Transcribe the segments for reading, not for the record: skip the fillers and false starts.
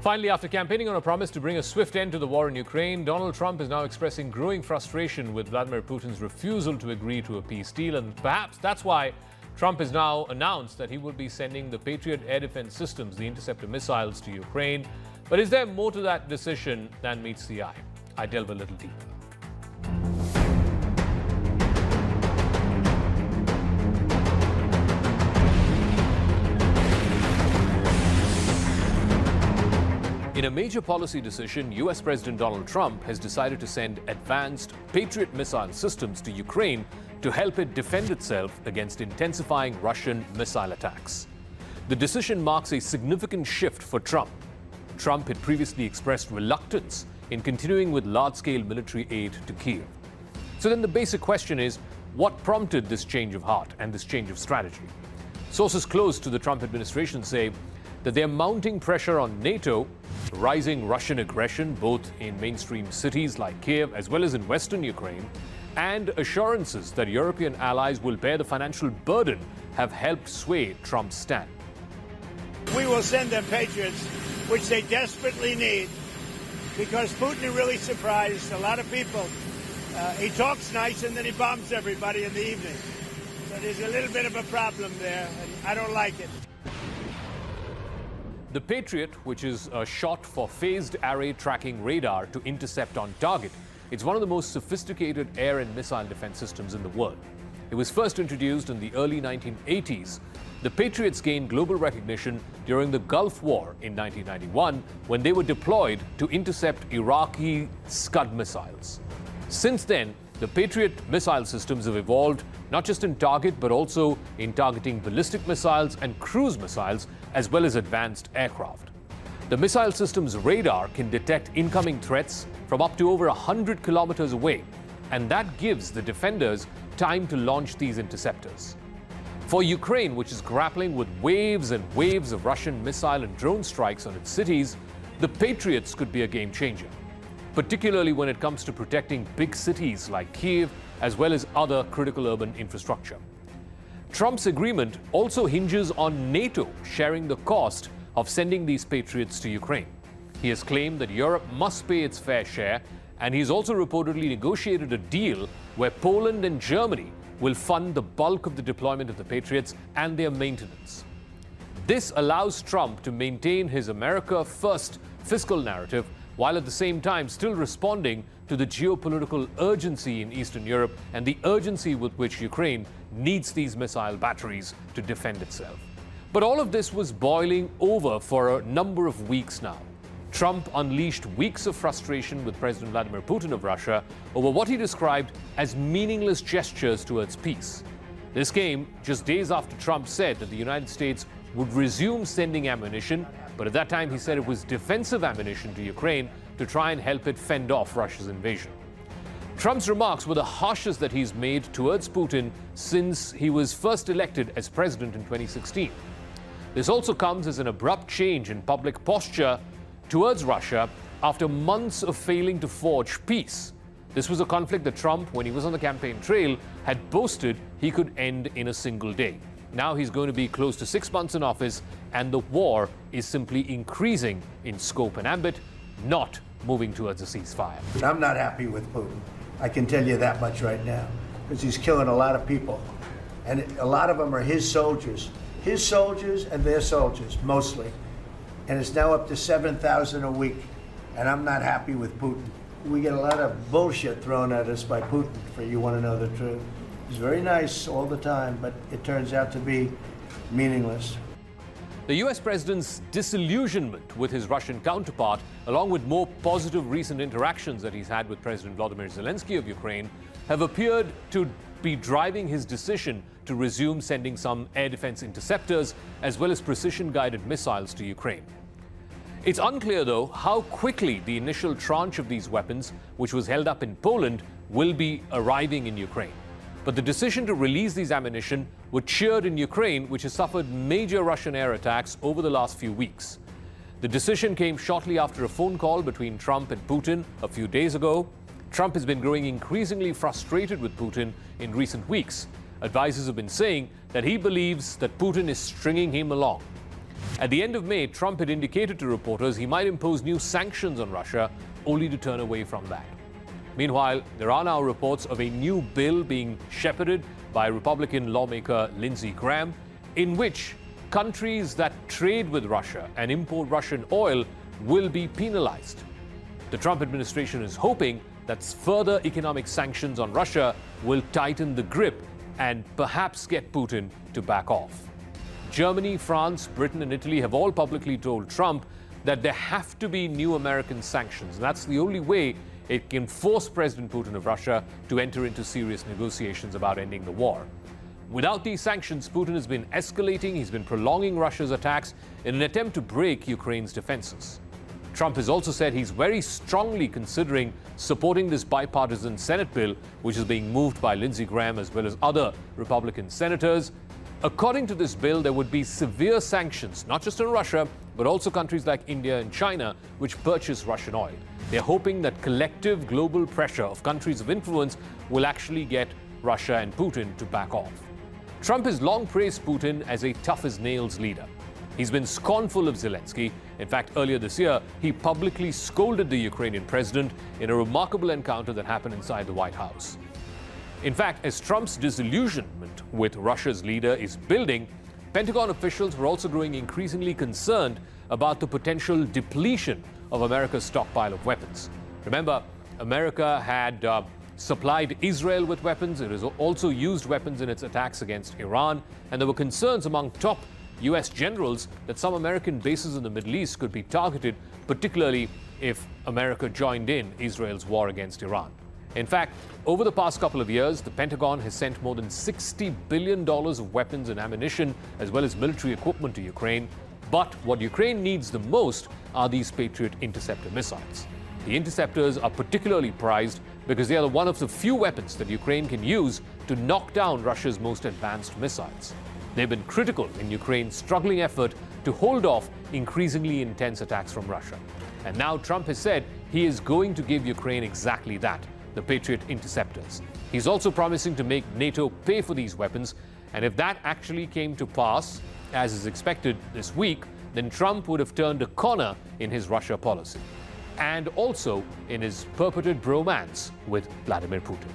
Finally, after campaigning on a promise to bring a swift end to the war in Ukraine, Donald Trump is now expressing growing frustration with Vladimir Putin's refusal to agree to a peace deal. And perhaps that's why Trump has now announced that he will be sending the Patriot air defense systems, the interceptor missiles, to Ukraine. But is there more to that decision than meets the eye? I delve a little deeper. In a major policy decision, US President Donald Trump has decided to send advanced Patriot missile systems to Ukraine to help it defend itself against intensifying Russian missile attacks. The decision marks a significant shift for Trump. Trump had previously expressed reluctance in continuing with large-scale military aid to Kyiv. So then the basic question is, what prompted this change of heart and this change of strategy? Sources close to the Trump administration say that they're mounting pressure on NATO, rising Russian aggression both in mainstream cities like Kyiv as well as in western Ukraine, and assurances that European allies will bear the financial burden have helped sway Trump's stand. We will send them Patriots, which they desperately need, because Putin really surprised a lot of people. He talks nice and then he bombs everybody in the evening. So there's a little bit of a problem there, and I don't like it. The Patriot, which is a shot for phased array tracking radar to intercept on target, it's one of the most sophisticated air and missile defense systems in the world. It was first introduced in the early 1980s. The Patriots gained global recognition during the Gulf War in 1991 when they were deployed to intercept Iraqi Scud missiles. Since then, the Patriot missile systems have evolved not just in target but also in targeting ballistic missiles and cruise missiles as well as advanced aircraft. The missile system's radar can detect incoming threats from up to over 100 kilometers away, and that gives the defenders time to launch these interceptors. For Ukraine, which is grappling with waves and waves of Russian missile and drone strikes on its cities, the Patriots could be a game changer, particularly when it comes to protecting big cities like Kyiv as well as other critical urban infrastructure. Trump's agreement also hinges on NATO sharing the cost of sending these Patriots to Ukraine. He has claimed that Europe must pay its fair share, and he's also reportedly negotiated a deal where Poland and Germany will fund the bulk of the deployment of the Patriots and their maintenance. This allows Trump to maintain his America First fiscal narrative while at the same time still responding to the geopolitical urgency in Eastern Europe and the urgency with which Ukraine needs these missile batteries to defend itself. But all of this was boiling over for a number of weeks now. Trump unleashed weeks of frustration with President Vladimir Putin of Russia over what he described as meaningless gestures towards peace. This came just days after Trump said that the United States would resume sending ammunition, but at that time he said it was defensive ammunition to Ukraine to try and help it fend off Russia's invasion. Trump's remarks were the harshest that he's made towards Putin since he was first elected as president in 2016. This also comes as an abrupt change in public posture towards Russia after months of failing to forge peace. This was a conflict that Trump, when he was on the campaign trail, had boasted he could end in a single day. Now he's going to be close to 6 months in office, and the war is simply increasing in scope and ambit, not moving towards a ceasefire. I'm not happy with Putin. I can tell you that much right now, because he's killing a lot of people. And a lot of them are his soldiers and their soldiers, mostly. And it's now up to 7,000 a week, and I'm not happy with Putin. We get a lot of bullshit thrown at us by Putin, for you want to know the truth. He's very nice all the time, but it turns out to be meaningless. The US president's disillusionment with his Russian counterpart, along with more positive recent interactions that he's had with President Volodymyr Zelensky of Ukraine, have appeared to be driving his decision to resume sending some air defense interceptors as well as precision-guided missiles to Ukraine. It's unclear, though, how quickly the initial tranche of these weapons, which was held up in Poland, will be arriving in Ukraine. But the decision to release these ammunition were cheered in Ukraine, which has suffered major Russian air attacks over the last few weeks. The decision came shortly after a phone call between Trump and Putin a few days ago. Trump has been growing increasingly frustrated with Putin in recent weeks. Advisors have been saying that he believes that Putin is stringing him along. At the end of May, Trump had indicated to reporters he might impose new sanctions on Russia, only to turn away from that. Meanwhile, there are now reports of a new bill being shepherded by Republican lawmaker Lindsey Graham, in which countries that trade with Russia and import Russian oil will be penalized. The Trump administration is hoping that further economic sanctions on Russia will tighten the grip and perhaps get Putin to back off. Germany, France, Britain, and Italy have all publicly told Trump that there have to be new American sanctions. And that's the only way it can force President Putin of Russia to enter into serious negotiations about ending the war. Without these sanctions, Putin has been escalating, he's been prolonging Russia's attacks in an attempt to break Ukraine's defenses. Trump has also said he's very strongly considering supporting this bipartisan Senate bill, which is being moved by Lindsey Graham as well as other Republican senators. According to this bill, there would be severe sanctions, not just on Russia, but also countries like India and China, which purchase Russian oil. They're hoping that collective global pressure of countries of influence will actually get Russia and Putin to back off. Trump has long praised Putin as a tough-as-nails leader. He's been scornful of Zelensky. In fact, earlier this year, he publicly scolded the Ukrainian president in a remarkable encounter that happened inside the White House. In fact, as Trump's disillusionment with Russia's leader is building, Pentagon officials were also growing increasingly concerned about the potential depletion of America's stockpile of weapons. Remember, America had supplied Israel with weapons. It has also used weapons in its attacks against Iran. And there were concerns among top U.S. generals that some American bases in the Middle East could be targeted, particularly if America joined in Israel's war against Iran. In fact, over the past couple of years, the Pentagon has sent more than $60 billion of weapons and ammunition, as well as military equipment to Ukraine. But what Ukraine needs the most are these Patriot interceptor missiles. The interceptors are particularly prized because they are one of the few weapons that Ukraine can use to knock down Russia's most advanced missiles. They've been critical in Ukraine's struggling effort to hold off increasingly intense attacks from Russia. And now Trump has said he is going to give Ukraine exactly that, the Patriot interceptors. He's also promising to make NATO pay for these weapons, and if that actually came to pass, as is expected this week, then Trump would have turned a corner in his Russia policy, and also in his purported bromance with Vladimir Putin.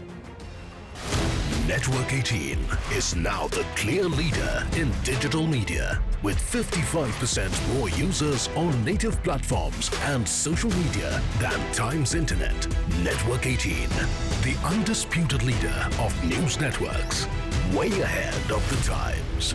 Network 18 is now the clear leader in digital media, with 55% more users on native platforms and social media than Times Internet. Network 18, the undisputed leader of news networks, way ahead of the times.